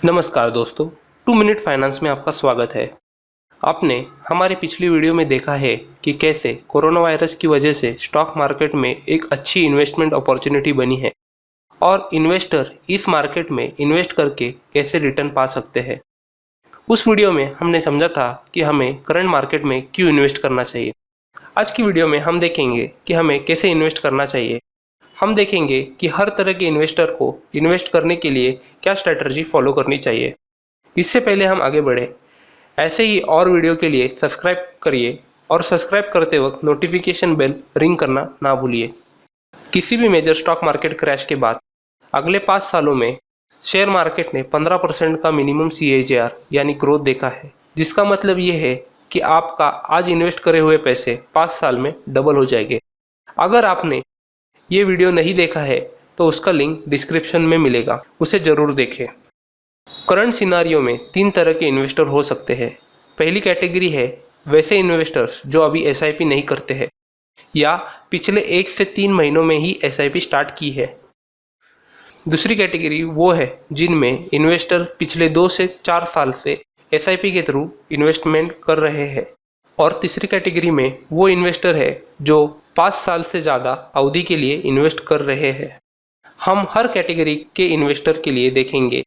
नमस्कार दोस्तों, 2 minute finance में आपका स्वागत है। आपने हमारी पिछली वीडियो में देखा है कि कैसे कोरोना वायरस की वजह से स्टॉक मार्केट में एक अच्छी इन्वेस्टमेंट अपॉर्चुनिटी बनी है और इन्वेस्टर इस मार्केट में इन्वेस्ट करके कैसे रिटर्न पा सकते हैं। उस वीडियो में हमने समझा था कि हमें करंट मार्केट में क्यों इन्वेस्ट करना चाहिए। आज की वीडियो में हम देखेंगे कि हमें कैसे इन्वेस्ट करना चाहिए। हम देखेंगे कि हर तरह के इन्वेस्टर को इन्वेस्ट करने के लिए क्या स्ट्रेटजी फॉलो करनी चाहिए। इससे पहले हम आगे बढ़े, ऐसे ही और वीडियो के लिए सब्सक्राइब करिए और सब्सक्राइब करते वक्त नोटिफिकेशन बेल रिंग करना ना भूलिए। किसी भी मेजर स्टॉक मार्केट क्रैश के बाद अगले 5 सालों में शेयर मार्केट ने 15% का मिनिमम CAGR यानी ग्रोथ देखा है, जिसका मतलब ये है कि आपका आज इन्वेस्ट करे हुए पैसे 5 साल में डबल हो जाएंगे। अगर आपने ये वीडियो नहीं देखा है तो उसका लिंक डिस्क्रिप्शन में मिलेगा, उसे जरूर देखें। करंट सिनारियो में 3 तरह के इन्वेस्टर हो सकते हैं। पहली कैटेगरी है वैसे इन्वेस्टर्स जो अभी SIP नहीं करते हैं या पिछले 1 से 3 महीनों में ही SIP स्टार्ट की है। दूसरी कैटेगरी वो है जिनमें इन्वेस्टर पिछले 2 से 4 साल से SIP के थ्रू इन्वेस्टमेंट कर रहे हैं। और तीसरी कैटेगरी में वो इन्वेस्टर है जो 5 साल से ज़्यादा अवधि के लिए इन्वेस्ट कर रहे हैं। हम हर कैटेगरी के इन्वेस्टर के लिए देखेंगे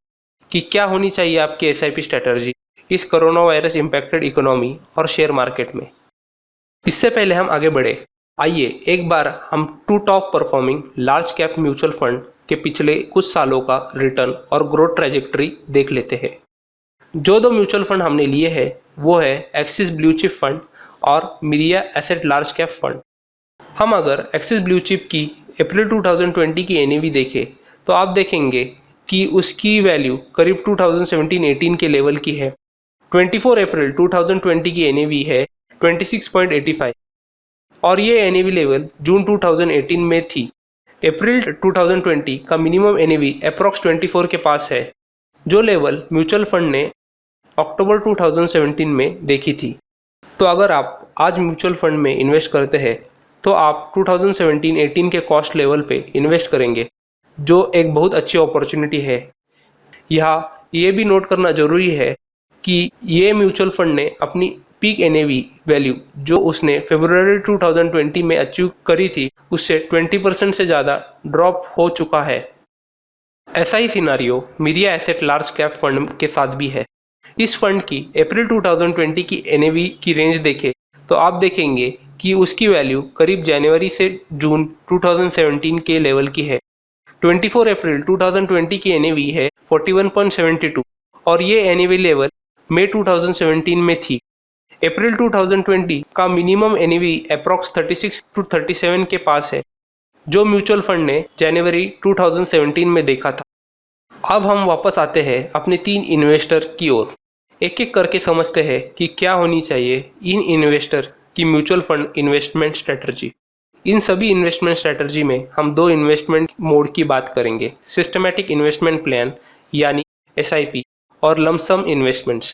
कि क्या होनी चाहिए आपकी SIP स्ट्रैटेजी इस कोरोना वायरस इम्पैक्टेड इकोनॉमी और शेयर मार्केट में। इससे पहले हम आगे बढ़े, आइए एक बार हम 2 top performing large cap mutual fund के पिछले कुछ सालों का रिटर्न और ग्रोथ ट्रैजेक्टरी देख लेते हैं। जो 2 म्यूचुअल फंड हमने लिए हैं वो है एक्सिस ब्लू चिप फंड और मिरिया एसेट लार्ज कैप फंड। हम अगर एक्सिस ब्लू चिप की अप्रैल 2020 की NAV देखें तो आप देखेंगे कि उसकी वैल्यू करीब 2017-18 के लेवल की है। 24 अप्रैल 2020 की NAV है 26.85 और ये NAV लेवल जून 2018 में थी। अप्रैल 2020 का मिनिमम NAV अप्रॉक्स 24 के पास है, जो लेवल म्यूचुअल फंड ने अक्टूबर 2017 में देखी थी। तो अगर आप आज म्यूचुअल फंड में इन्वेस्ट करते हैं तो आप 2017-18 के कॉस्ट लेवल पे इन्वेस्ट करेंगे, जो एक बहुत अच्छी अपॉर्चुनिटी है। यहाँ ये भी नोट करना जरूरी है कि ये म्यूचुअल फंड ने अपनी पीक NAV वैल्यू जो उसने फरवरी 2020 में अचीव करी थी उससे 20% से ज़्यादा ड्रॉप हो चुका है। ऐसा ही सिनारियो मिरिया एसेट लार्ज कैप फंड के साथ भी है। इस फंड की अप्रैल 2020 की NAV की रेंज देखें तो आप देखेंगे कि उसकी वैल्यू करीब जनवरी से जून 2017 के लेवल की है। 24 अप्रैल 2020 की NAV है 41.72 और ये NAV लेवल मई 2017 में थी। अप्रैल 2020 का मिनिमम NAV अप्रॉक्स 36 to 37 के पास है, जो म्यूचुअल फंड ने जनवरी 2017 में देखा था। अब हम वापस आते हैं अपने 3 इन्वेस्टर की ओर। एक एक करके समझते हैं कि क्या होनी चाहिए इन इन्वेस्टर की म्यूचुअल फंड इन्वेस्टमेंट स्ट्रेटजी। इन सभी इन्वेस्टमेंट स्ट्रेटजी में हम 2 इन्वेस्टमेंट मोड की बात करेंगे, सिस्टमैटिक इन्वेस्टमेंट प्लान यानी SIP और lump sum investments.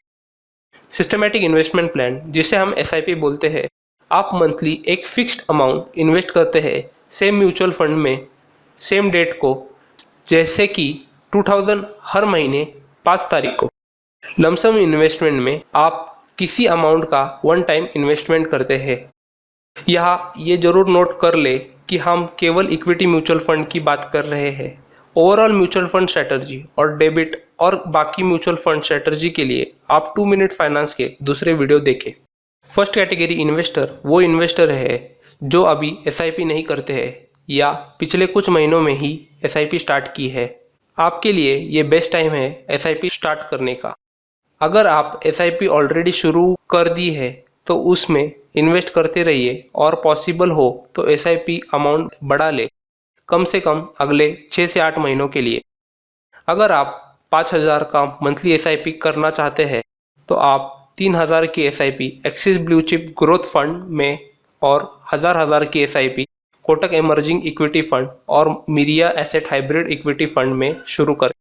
Systematic investment plan, जिसे हम SIP बोलते हैं, आप मंथली एक फिक्स्ड अमाउंट इन्वेस्ट करते हैं सेम म्यूचुअल फंड में सेम डेट को, जैसे कि 2000 हर महीने 5 तारीख को। लमसम इन्वेस्टमेंट में आप किसी अमाउंट का वन टाइम इन्वेस्टमेंट करते हैं। यहाँ ये जरूर नोट कर ले कि हम केवल इक्विटी म्यूचुअल फंड की बात कर रहे हैं। ओवरऑल म्यूचुअल फंड स्ट्रेटजी और डेबिट और बाकी म्यूचुअल फंड स्ट्रेटजी के लिए आप 2 मिनट फाइनेंस के दूसरे वीडियो देखें। फर्स्ट कैटेगरी इन्वेस्टर वो इन्वेस्टर है जो अभी SIP नहीं करते हैं या पिछले कुछ महीनों में ही SIP स्टार्ट की है। आपके लिए ये बेस्ट टाइम है SIP स्टार्ट करने का। अगर आप SIP ऑलरेडी शुरू कर दी है तो उसमें इन्वेस्ट करते रहिए और पॉसिबल हो तो SIP अमाउंट बढ़ा ले, कम से कम अगले 6 से 8 महीनों के लिए। अगर आप 5,000 का मंथली SIP करना चाहते हैं तो आप 3,000 की SIP axis blue chip growth fund में और 1,000 की SIP Kotak emerging equity fund और मिरिया एसेट हाइब्रिड इक्विटी फंड में शुरू करें।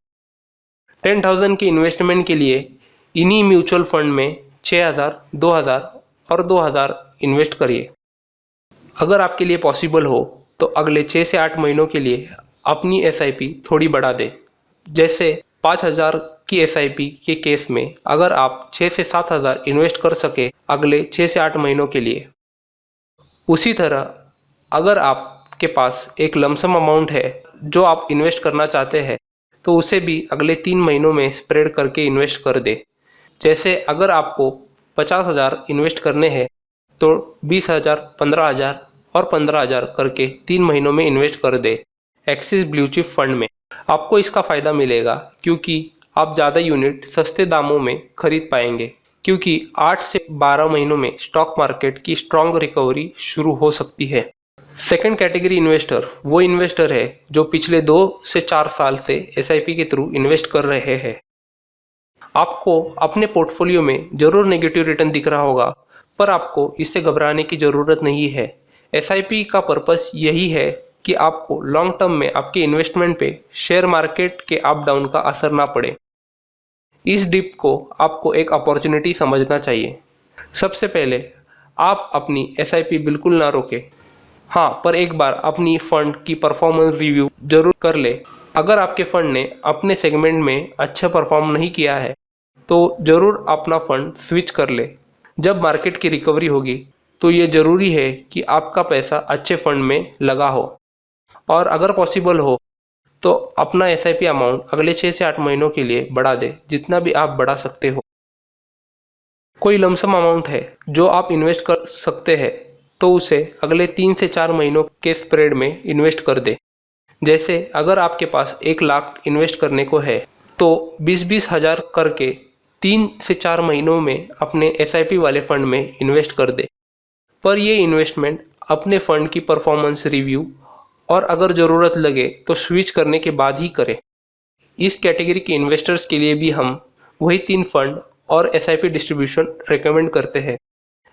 10,000 की इन्वेस्टमेंट के लिए इन्हीं म्यूचुअल फंड में 6,000, 2,000 और 2,000 इन्वेस्ट करिए। अगर आपके लिए पॉसिबल हो तो अगले 6 से 8 महीनों के लिए अपनी SIP थोड़ी बढ़ा दें, जैसे 5,000 की एसआईपी के केस में अगर आप 6 से 7 हज़ार इन्वेस्ट कर सके अगले 6 से 8 महीनों के लिए। उसी तरह अगर आपके पास एक लमसम अमाउंट है जो आप इन्वेस्ट करना चाहते हैं तो उसे भी अगले 3 महीनों में स्प्रेड करके इन्वेस्ट कर दे। जैसे अगर आपको 50,000 इन्वेस्ट करने हैं तो 20,000, 15,000 और 15,000 करके 3 महीनों में इन्वेस्ट कर दे एक्सिस ब्लू चिप फंड में। आपको इसका फ़ायदा मिलेगा क्योंकि आप ज़्यादा यूनिट सस्ते दामों में खरीद पाएंगे, क्योंकि 8 से 12 महीनों में स्टॉक मार्केट की स्ट्रॉन्ग रिकवरी शुरू हो सकती है। सेकंड कैटेगरी इन्वेस्टर वो इन्वेस्टर है जो पिछले 2 से 4 साल से एसआईपी के थ्रू इन्वेस्ट कर रहे हैं। आपको अपने पोर्टफोलियो में जरूर नेगेटिव रिटर्न दिख रहा होगा, पर आपको इससे घबराने की ज़रूरत नहीं है। एसआईपी का पर्पस यही है कि आपको लॉन्ग टर्म में आपके इन्वेस्टमेंट पे शेयर मार्केट के अप डाउन का असर ना पड़े। इस डिप को आपको एक अपॉर्चुनिटी समझना चाहिए। सबसे पहले आप अपनी एसआईपी बिल्कुल ना रोकें। हाँ, पर एक बार अपनी फंड की परफॉर्मेंस रिव्यू जरूर कर ले। अगर आपके फंड ने अपने सेगमेंट में अच्छा परफॉर्म नहीं किया है तो जरूर अपना फंड स्विच कर ले। जब मार्केट की रिकवरी होगी तो ये जरूरी है कि आपका पैसा अच्छे फंड में लगा हो, और अगर पॉसिबल हो तो अपना एसआईपी अमाउंट अगले 6 से 8 महीनों के लिए बढ़ा दे, जितना भी आप बढ़ा सकते हो। कोई लमसम अमाउंट है जो आप इन्वेस्ट कर सकते हैं तो उसे अगले 3 से 4 महीनों के स्प्रेड में इन्वेस्ट कर दे। जैसे अगर आपके पास 1 लाख इन्वेस्ट करने को है तो 20-20 हज़ार करके 3 से 4 महीनों में अपने एसआईपी वाले फंड में इन्वेस्ट कर दे। पर ये इन्वेस्टमेंट अपने फंड की परफॉर्मेंस रिव्यू और अगर ज़रूरत लगे तो स्विच करने के बाद ही करें। इस कैटेगरी के इन्वेस्टर्स के लिए भी हम वही 3 फंड और एसआईपी डिस्ट्रीब्यूशन रेकमेंड करते हैं।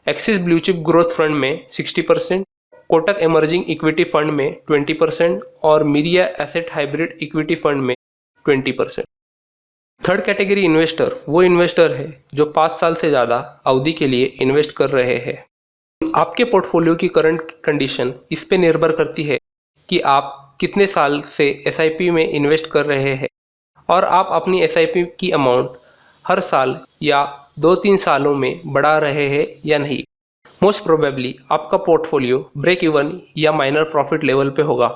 Axis blue chip growth fund में 60%, कोटक इमर्जिंग इक्विटी फंड में 20% और मिरिया एसेट हाइब्रिड इक्विटी फंड में 20%। थर्ड कैटेगरी इन्वेस्टर वो इन्वेस्टर है जो 5 साल से ज़्यादा अवधि के लिए इन्वेस्ट कर रहे हैं। आपके पोर्टफोलियो की करंट कंडीशन इस पे निर्भर करती है कि आप कितने साल से एसआईपी में इन्वेस्ट कर रहे हैं और आप अपनी एसआईपी की अमाउंट हर साल या 2-3 सालों में बढ़ा रहे हैं या नहीं। मोस्ट प्रोबेबली आपका पोर्टफोलियो ब्रेक इवन या माइनर प्रॉफिट लेवल पे होगा।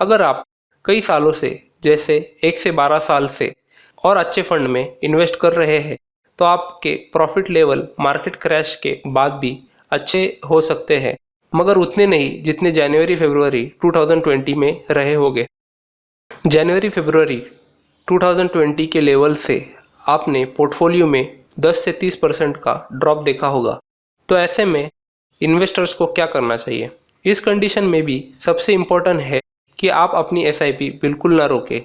अगर आप कई सालों से जैसे 1 से 12 साल से और अच्छे फंड में इन्वेस्ट कर रहे हैं तो आपके प्रॉफिट लेवल मार्केट क्रैश के बाद भी अच्छे हो सकते हैं, मगर उतने नहीं जितने जनवरी-फरवरी 2020 में रहे होंगे। जनवरी-फरवरी 2020 के लेवल से आपने पोर्टफोलियो में 10 से 30% का ड्रॉप देखा होगा। तो ऐसे में इन्वेस्टर्स को क्या करना चाहिए? इस कंडीशन में भी सबसे इम्पोर्टेंट है कि आप अपनी एसआईपी बिल्कुल ना रोकें।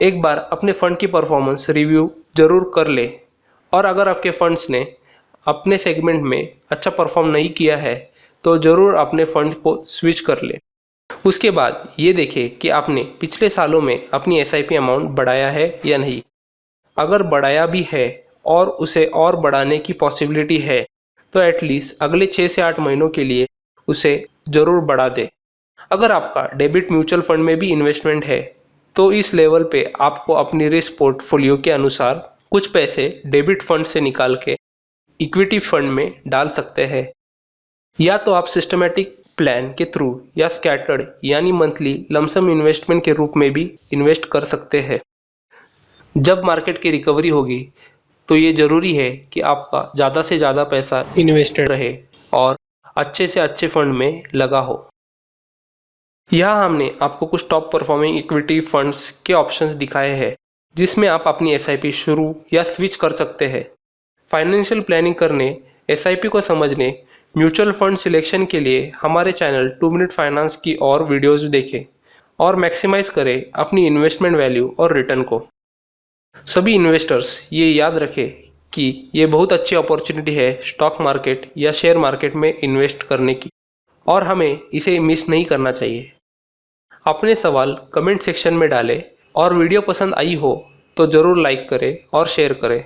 एक बार अपने फंड की परफॉर्मेंस रिव्यू जरूर कर ले, और अगर आपके फंड्स ने अपने सेगमेंट में अच्छा परफॉर्म नहीं किया है तो ज़रूर अपने फंड को स्विच कर ले। उसके बाद ये देखें कि आपने पिछले सालों में अपनी एसआईपी अमाउंट बढ़ाया है या नहीं। अगर बढ़ाया भी है और उसे और बढ़ाने की पॉसिबिलिटी है तो एटलीस्ट अगले 6 से 8 महीनों के लिए उसे ज़रूर बढ़ा दे। अगर आपका डेबिट म्यूचुअल फंड में भी इन्वेस्टमेंट है तो इस लेवल पे आपको अपनी रिस्क पोर्टफोलियो के अनुसार कुछ पैसे डेबिट फंड से निकाल के इक्विटी फंड में डाल सकते हैं, या तो आप सिस्टमेटिक प्लान के थ्रू या स्कैटर्ड यानी मंथली लमसम इन्वेस्टमेंट के रूप में भी इन्वेस्ट कर सकते हैं। जब मार्केट की रिकवरी होगी तो ये ज़रूरी है कि आपका ज़्यादा से ज़्यादा पैसा इन्वेस्टेड रहे और अच्छे से अच्छे फंड में लगा हो। यहाँ हमने आपको कुछ टॉप परफॉर्मिंग इक्विटी फंड्स के ऑप्शंस दिखाए हैं जिसमें आप अपनी एसआईपी शुरू या स्विच कर सकते हैं। फाइनेंशियल प्लानिंग करने, एसआईपी को समझने, म्यूचुअल फंड सिलेक्शन के लिए हमारे चैनल 2 मिनट फाइनेंस की और वीडियोस देखें और मैक्सिमाइज करें अपनी इन्वेस्टमेंट वैल्यू और रिटर्न को। सभी इन्वेस्टर्स ये याद रखें कि ये बहुत अच्छी अपॉर्चुनिटी है स्टॉक मार्केट या शेयर मार्केट में इन्वेस्ट करने की, और हमें इसे मिस नहीं करना चाहिए। अपने सवाल कमेंट सेक्शन में डालें और वीडियो पसंद आई हो तो ज़रूर लाइक करें और शेयर करें।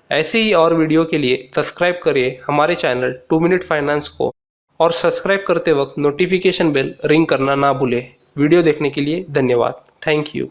ऐसे ही और वीडियो के लिए सब्सक्राइब करिए हमारे चैनल 2 मिनट फाइनेंस को, और सब्सक्राइब करते वक्त नोटिफिकेशन बेल रिंग करना ना भूलें। वीडियो देखने के लिए धन्यवाद। Thank you.